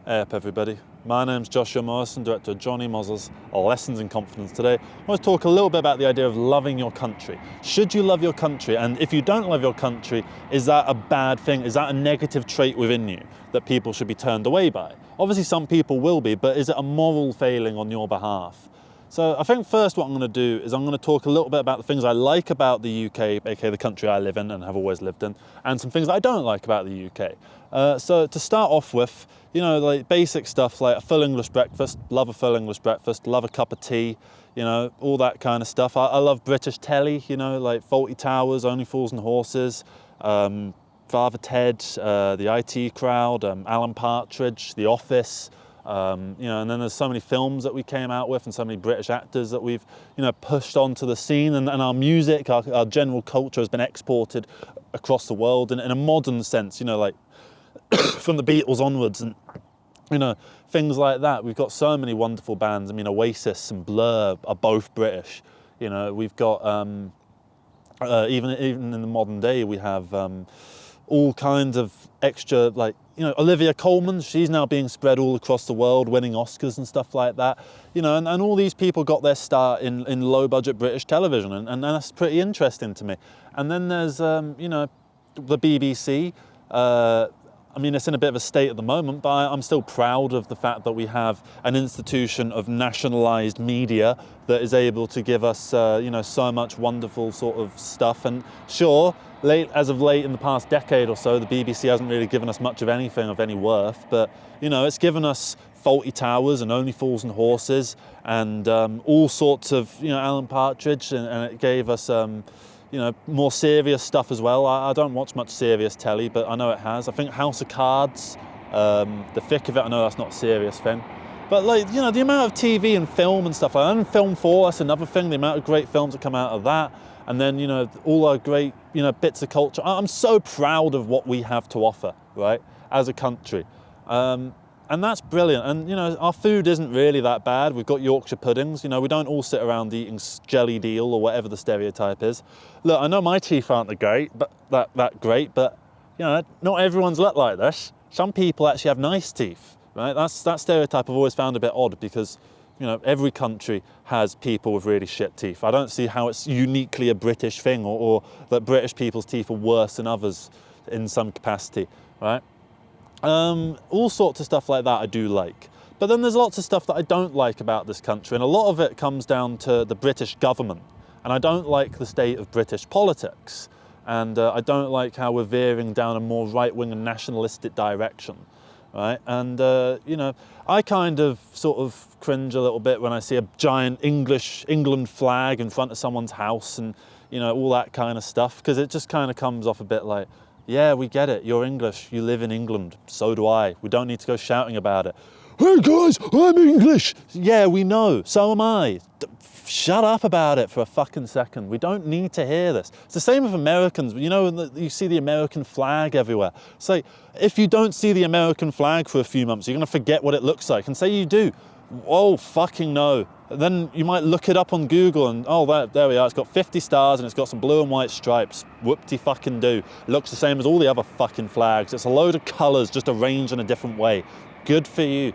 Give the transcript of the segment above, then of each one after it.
Hey up everybody, my name's Joshua Morrison, director of Johnny Mozzle's Lessons in Confidence. Today I want to talk a little bit about the idea of loving your country. Should you love your country? And if you don't love your country, is that a bad thing? Is that a negative trait within you that people should be turned away by? Obviously some people will be, but is it a moral failing on your behalf? So I think first what I'm going to do is I'm going to talk a little bit about the things I like about the UK, aka the country I live in and have always lived in, and some things I don't like about the UK. So to start off with, you know, like basic stuff like a full English breakfast, love a full English breakfast, love a cup of tea, you know, all that kind of stuff. I love British telly, you know, like Fawlty Towers, Only Fools and Horses, Father Ted, the IT Crowd, Alan Partridge, The Office. You know, and then there's so many films that we came out with and so many British actors that we've, you know, pushed onto the scene, and our music, our general culture has been exported across the world in a modern sense, you know, like from the Beatles onwards and, you know, things like that. We've got so many wonderful bands. I mean, Oasis and Blur are both British. You know, we've got, even in the modern day, we have all kinds of extra, like, you know, Olivia Colman, she's now being spread all across the world, winning Oscars and stuff like that. You know, and all these people got their start in low-budget British television, and that's pretty interesting to me. And then there's, you know, the BBC. I mean, it's in a bit of a state at the moment, but I'm still proud of the fact that we have an institution of nationalised media that is able to give us, you know, so much wonderful sort of stuff. And sure, as of late in the past decade or so, the BBC hasn't really given us much of anything of any worth, but, you know, it's given us Fawlty Towers and Only Fools and Horses and all sorts of, you know, Alan Partridge, and it gave us, you know, more serious stuff as well. I don't watch much serious telly, but I know it has. I think House of Cards, the thick of it, I know that's not a serious thing. But, like, you know, the amount of TV and film and stuff like that, and Film 4, that's another thing, the amount of great films that come out of that. And then, you know, all our great, you know, bits of culture. I'm so proud of what we have to offer, right, as a country. And that's brilliant. And, you know, our food isn't really that bad. We've got Yorkshire puddings. You know, we don't all sit around eating jelly deal or whatever the stereotype is. Look, I know my teeth aren't that great, but, you know, not everyone's like this. Some people actually have nice teeth, right? That stereotype I've always found a bit odd because, you know, every country has people with really shit teeth. I don't see how it's uniquely a British thing or that British people's teeth are worse than others in some capacity, right? All sorts of stuff like that I do like. But then there's lots of stuff that I don't like about this country, and a lot of it comes down to the British government. And I don't like the state of British politics. And I don't like how we're veering down a more right-wing and nationalistic direction. Right? And, you know, I kind of sort of cringe a little bit when I see a giant England flag in front of someone's house and, you know, all that kind of stuff, because it just kind of comes off a bit like, yeah, we get it, you're English, you live in England, so do I. We don't need to go shouting about it. Hey guys, I'm English! Yeah, we know, so am I. Shut up about it for a fucking second. We don't need to hear this. It's the same with Americans. You know, you see the American flag everywhere. It's like, if you don't see the American flag for a few months, you're going to forget what it looks like. And say you do. Oh, fucking no. Then you might look it up on Google and, oh, there we are. It's got 50 stars and it's got some blue and white stripes. Whoop-de-fucking-do. It looks the same as all the other fucking flags. It's a load of colours just arranged in a different way. Good for you.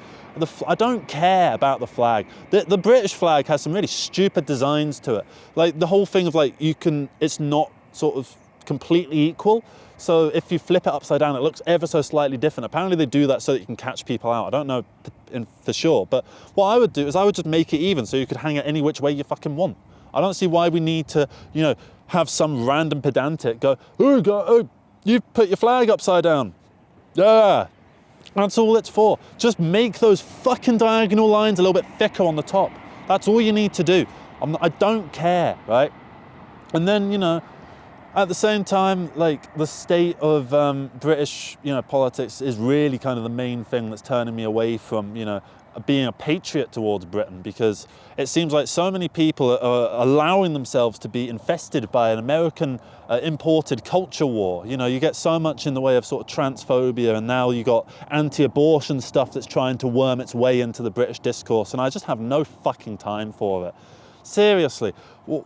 I don't care about the flag. The British flag has some really stupid designs to it. Like the whole thing of like, it's not sort of completely equal. So if you flip it upside down, it looks ever so slightly different. Apparently they do that so that you can catch people out. I don't know for sure, but what I would do is I would just make it even so you could hang it any which way you fucking want. I don't see why we need to, you know, have some random pedantic go, oh, you put your flag upside down. Yeah. That's all it's for. Just make those fucking diagonal lines a little bit thicker on the top. That's all you need to do. I don't care, right? And then, you know, at the same time, like the state of British, you know, politics is really kind of the main thing that's turning me away from, you know, being a patriot towards Britain, because it seems like so many people are allowing themselves to be infested by an American imported culture war. You know, you get so much in the way of sort of transphobia, and now you got anti-abortion stuff that's trying to worm its way into the British discourse, and I just have no fucking time for it. Seriously. Well,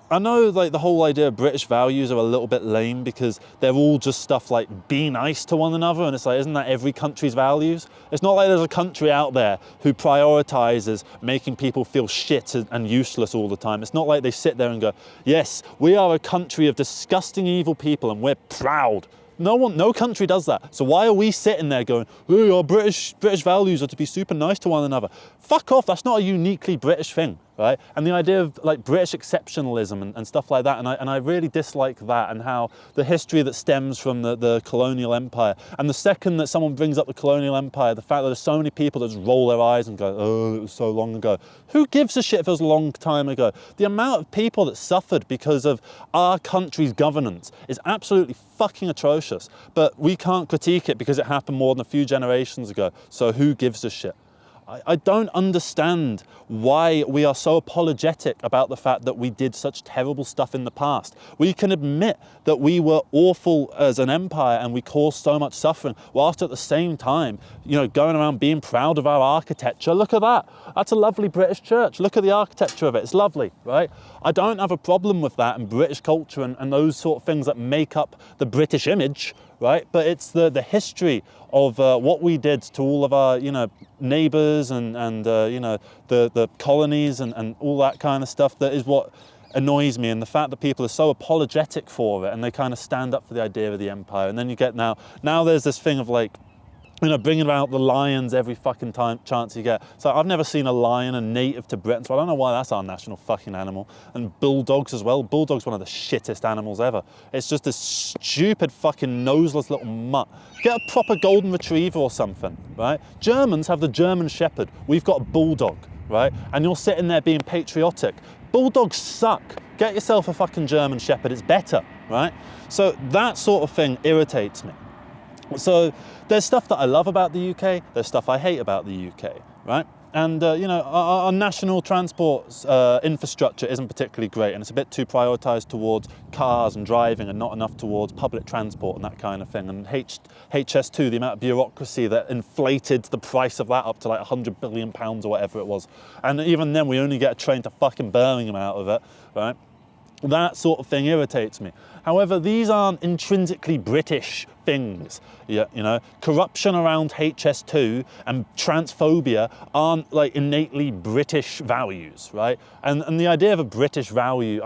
I know like the whole idea of British values are a little bit lame because they're all just stuff like be nice to one another, and it's like, isn't that every country's values? It's not like there's a country out there who prioritizes making people feel shit and useless all the time. It's not like they sit there and go, yes, we are a country of disgusting evil people and we're proud. No country does that. So why are we sitting there going, hey, our British values are to be super nice to one another? Fuck off, that's not a uniquely British thing, right? And the idea of like British exceptionalism and stuff like that, and I really dislike that, and how the history that stems from the colonial empire. And the second that someone brings up the colonial empire, the fact that there's so many people that just roll their eyes and go, oh, it was so long ago. Who gives a shit if it was a long time ago? The amount of people that suffered because of our country's governance is absolutely fucking atrocious. But we can't critique it because it happened more than a few generations ago. So who gives a shit? I don't understand why we are so apologetic about the fact that we did such terrible stuff in the past. We can admit that we were awful as an empire and we caused so much suffering, whilst at the same time, going around being proud of our architecture. Look at that. That's a lovely British church. Look at the architecture of it. It's lovely, right? I don't have a problem with that and British culture and those sort of things that make up the British image, right? But it's the history of what we did to all of our, neighbours and the colonies and all that kind of stuff that is what annoys me, and the fact that people are so apologetic for it and they kind of stand up for the idea of the empire. And then you get now there's this thing of like, bringing out the lions every fucking chance you get. So I've never seen a lion a native to Britain, so I don't know why that's our national fucking animal. And bulldogs as well. Bulldog's one of the shittest animals ever. It's just this stupid fucking noseless little mutt. Get a proper golden retriever or something, right? Germans have the German Shepherd. We've got a bulldog, right? And you're sitting there being patriotic. Bulldogs suck. Get yourself a fucking German Shepherd. It's better, right? So that sort of thing irritates me. So there's stuff that I love about the UK, there's stuff I hate about the UK, right? And, our national transport infrastructure isn't particularly great, and it's a bit too prioritised towards cars and driving and not enough towards public transport and that kind of thing. And HS2, the amount of bureaucracy that inflated the price of that up to like £100 billion or whatever it was. And even then, we only get a train to fucking Birmingham out of it, right? That sort of thing irritates me. However, these aren't intrinsically British things. Corruption around HS2 and transphobia aren't like innately British values, right? And the idea of a British value,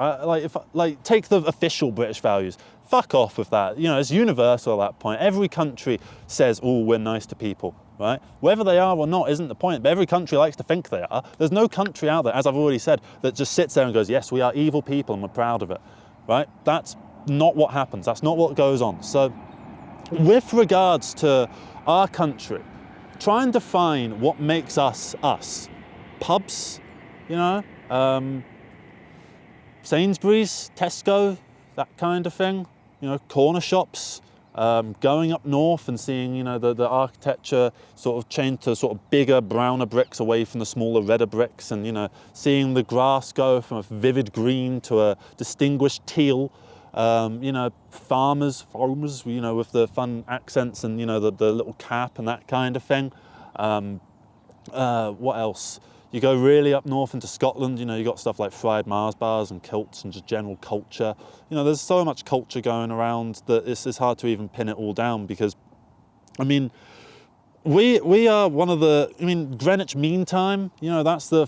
take the official British values. Fuck off with that. It's universal at that point. Every country says, oh, we're nice to people. Right? Whether they are or not isn't the point, but every country likes to think they are. There's no country out there, as I've already said, that just sits there and goes, yes, we are evil people and we're proud of it, right? That's not what happens. That's not what goes on. So with regards to our country, try and define what makes us us. Pubs, Sainsbury's, Tesco, that kind of thing, corner shops. Going up north and seeing, the architecture sort of change to sort of bigger, browner bricks away from the smaller, redder bricks, and, seeing the grass go from a vivid green to a distinguished teal. Farmers, with the fun accents and, the little cap and that kind of thing. What else? You go really up north into Scotland, you got stuff like fried Mars bars and kilts and just general culture. There's so much culture going around that it's hard to even pin it all down because, we are one of the, Greenwich Mean Time, that's the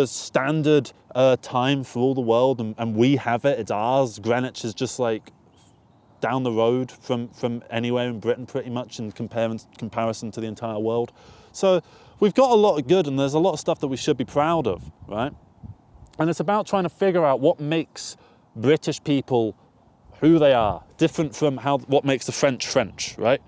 standard time for all the world, and we have it, it's ours. Greenwich is just like down the road from anywhere in Britain pretty much in comparison to the entire world. So we've got a lot of good and there's a lot of stuff that we should be proud of, right? And it's about trying to figure out what makes British people who they are, different from what makes the French, right?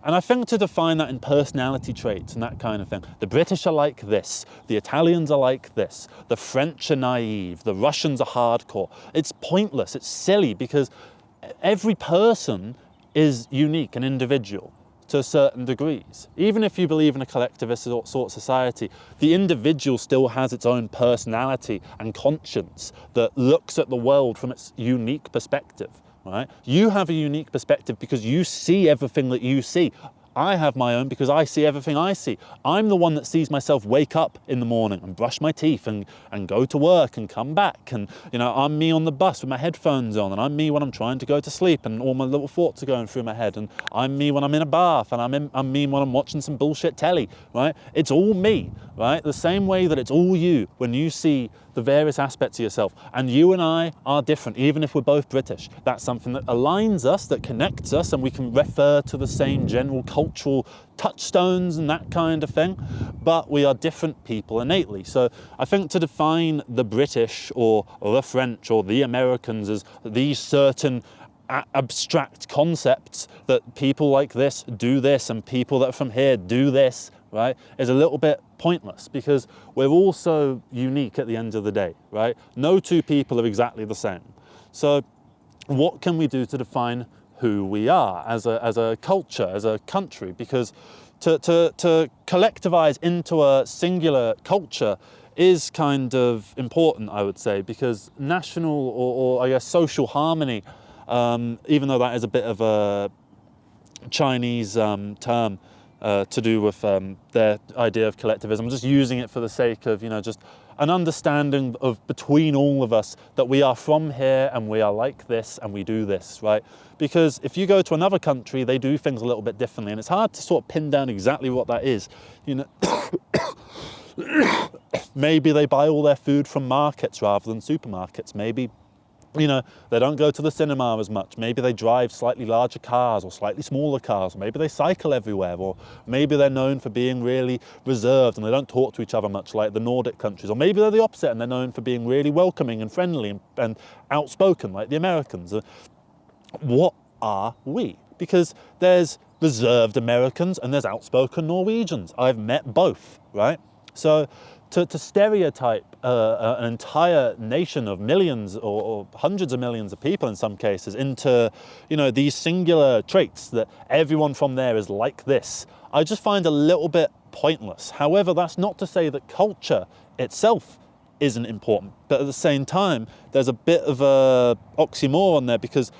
And I think to define that in personality traits and that kind of thing, the British are like this, the Italians are like this, the French are naive, the Russians are hardcore. It's pointless, it's silly, because every person is unique and individual to certain degrees. Even if you believe in a collectivist sort of society, the individual still has its own personality and conscience that looks at the world from its unique perspective, right? You have a unique perspective because you see everything that you see. I have my own because I see everything I see. I'm the one that sees myself wake up in the morning and brush my teeth and go to work and come back. And, I'm me on the bus with my headphones on, and I'm me when I'm trying to go to sleep and all my little thoughts are going through my head. And I'm me when I'm in a bath, and I'm me when I'm watching some bullshit telly, right? It's all me, right? The same way that it's all you when you see the various aspects of yourself. And you and I are different, even if we're both British. That's something that aligns us, that connects us, and we can refer to the same general cultural touchstones and that kind of thing. But we are different people innately. So I think to define the British or the French or the Americans as these certain abstract concepts that people like this do this and people that are from here do this, right, is a little bit pointless because we're all so unique at the end of the day, right? No two people are exactly the same. So what can we do to define who we are as a culture, as a country? Because to collectivize into a singular culture is kind of important, I would say, because national or I guess social harmony, even though that is a bit of a Chinese term, to do with their idea of collectivism. I'm just using it for the sake of, just an understanding of between all of us that we are from here and we are like this and we do this, right? Because if you go to another country, they do things a little bit differently, and it's hard to sort of pin down exactly what that is. Maybe they buy all their food from markets rather than supermarkets. Maybe they don't go to the cinema as much. Maybe they drive slightly larger cars or slightly smaller cars. Maybe they cycle everywhere, or maybe they're known for being really reserved and they don't talk to each other much like the Nordic countries. Or maybe they're the opposite and they're known for being really welcoming and friendly and outspoken like the Americans. What are we? Because there's reserved Americans and there's outspoken Norwegians. I've met both, right? So to stereotype an entire nation of millions or hundreds of millions of people in some cases into, these singular traits that everyone from there is like this, I just find a little bit pointless. However, that's not to say that culture itself isn't important, but at the same time, there's a bit of a oxymoron there because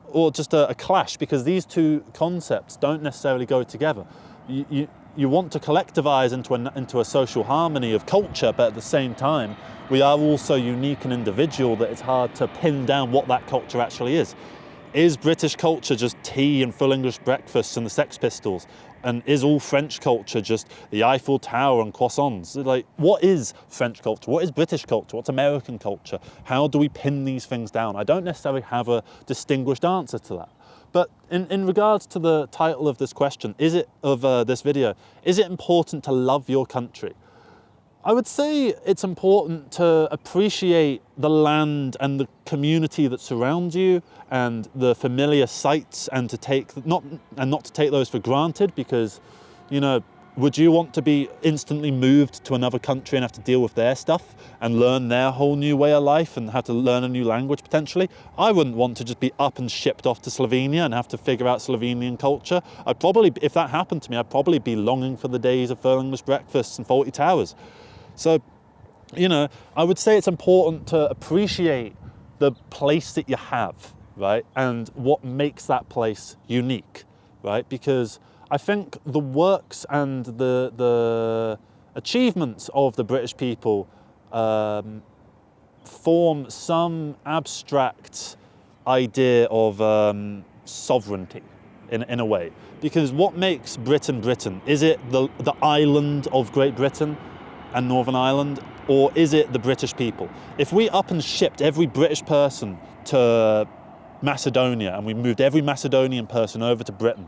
or just a clash, because these two concepts don't necessarily go together. You want to collectivize into a social harmony of culture, but at the same time, we are all so unique and individual that it's hard to pin down what that culture actually is. Is British culture just tea and full English breakfasts and the Sex Pistols? And is all French culture just the Eiffel Tower and croissants? Like, what is French culture? What is British culture? What's American culture? How do we pin these things down? I don't necessarily have a distinguished answer to that. But in regards to the title of this question, this video, is it important to love your country? I would say it's important to appreciate the land and the community that surrounds you and the familiar sights, and not to take those for granted, because, would you want to be instantly moved to another country and have to deal with their stuff and learn their whole new way of life and have to learn a new language potentially? I wouldn't want to just be up and shipped off to Slovenia and have to figure out Slovenian culture. If that happened to me, I'd probably be longing for the days of full English breakfasts and 40 towers. So, I would say it's important to appreciate the place that you have, right? And what makes that place unique, right? Because I think the works and the achievements of the British people form some abstract idea of sovereignty in a way. Because what makes Britain Britain? Is it the island of Great Britain and Northern Ireland, or is it the British people? If we up and shipped every British person to Macedonia and we moved every Macedonian person over to Britain,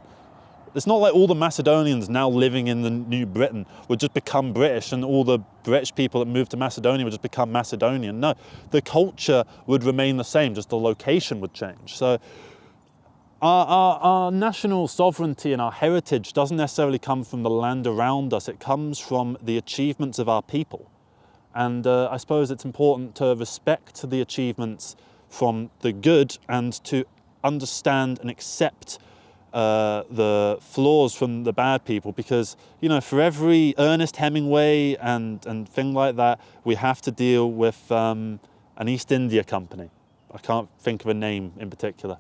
it's not like all the Macedonians now living in the New Britain would just become British and all the British people that moved to Macedonia would just become Macedonian. No, the culture would remain the same, just the location would change. So our national sovereignty and our heritage doesn't necessarily come from the land around us. It comes from the achievements of our people. And I suppose it's important to respect the achievements from the good and to understand and accept the flaws from the bad people, because for every Ernest Hemmingway and thing like that, we have to deal with an East India Company. I can't think of a name in particular.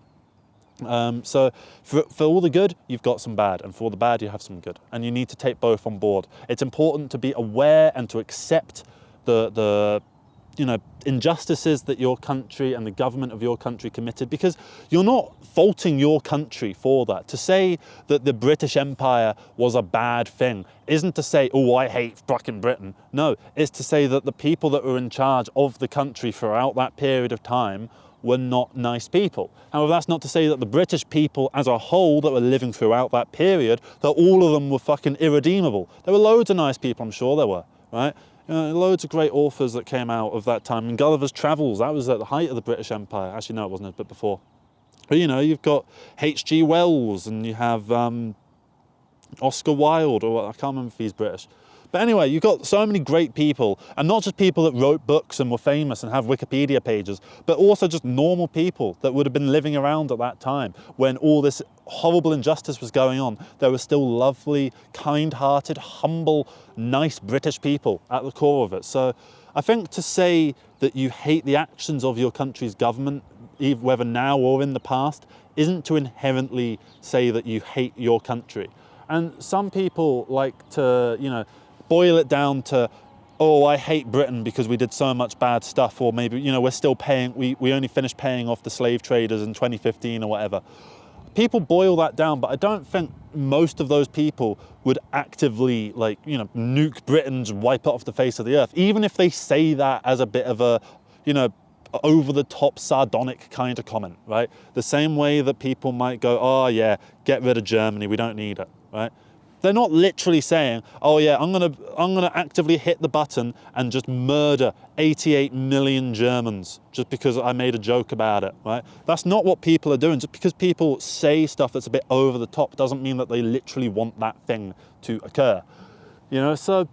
So for all the good, you've got some bad, and for all the bad, you have some good. And you need to take both on board. It's important to be aware and to accept the injustices that your country and the government of your country committed, because you're not faulting your country for that. To say that the British Empire was a bad thing isn't to say, oh, I hate fucking Britain. No, it's to say that the people that were in charge of the country throughout that period of time were not nice people. However, that's not to say that the British people as a whole that were living throughout that period, that all of them were fucking irredeemable. There were loads of nice people, I'm sure there were, right? Loads of great authors that came out of that time. And Gulliver's Travels, that was at the height of the British Empire. Actually, no, it wasn't a bit before. But you've got H.G. Wells, and you have Oscar Wilde, or I can't remember if he's British. But anyway, you've got so many great people, and not just people that wrote books and were famous and have Wikipedia pages, but also just normal people that would have been living around at that time when all this horrible injustice was going on. There were still lovely, kind-hearted, humble, nice British people at the core of it. So I think to say that you hate the actions of your country's government, whether now or in the past, isn't to inherently say that you hate your country. And some people like to, boil it down to, oh, I hate Britain because we did so much bad stuff, or maybe, we're still paying, we only finished paying off the slave traders in 2015 or whatever. People boil that down, but I don't think most of those people would actively, nuke Britain and wipe it off the face of the earth, even if they say that as a bit of a, over-the-top sardonic kind of comment, right? The same way that people might go, oh yeah, get rid of Germany, we don't need it, right? They're not literally saying, oh yeah, I'm gonna actively hit the button and just murder 88 million Germans just because I made a joke about it, right? That's not what people are doing. Just because people say stuff that's a bit over the top doesn't mean that they literally want that thing to occur. So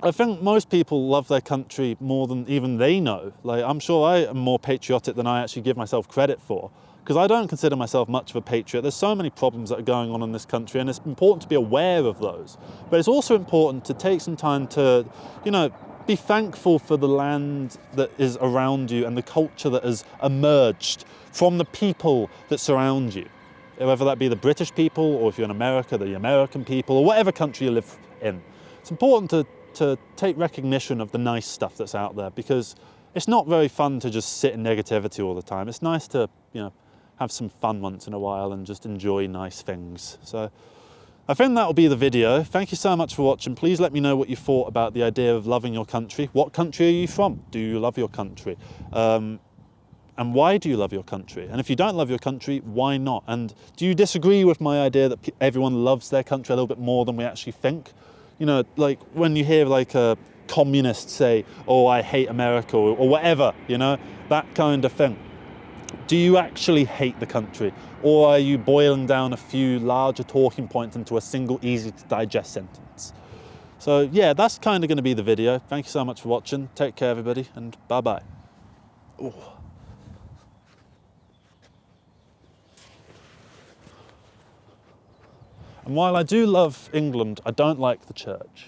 I think most people love their country more than even they know. I'm sure I am more patriotic than I actually give myself credit for, because I don't consider myself much of a patriot. There's so many problems that are going on in this country, and it's important to be aware of those. But it's also important to take some time to, be thankful for the land that is around you and the culture that has emerged from the people that surround you. Whether that be the British people, or if you're in America, the American people, or whatever country you live in. It's important to take recognition of the nice stuff that's out there, because it's not very fun to just sit in negativity all the time. It's nice to, have some fun once in a while and just enjoy nice things. So I think that'll be the video. Thank you so much for watching. Please let me know what you thought about the idea of loving your country. What country are you from? Do you love your country? And why do you love your country? And if you don't love your country, why not? And do you disagree with my idea that everyone loves their country a little bit more than we actually think? Like when you hear a communist say, oh, I hate America, or whatever, that kind of thing. Do you actually hate the country? Or are you boiling down a few larger talking points into a single easy to digest sentence? So yeah, that's kind of going to be the video. Thank you so much for watching. Take care, everybody, and bye-bye. Ooh. And while I do love England, I don't like the church.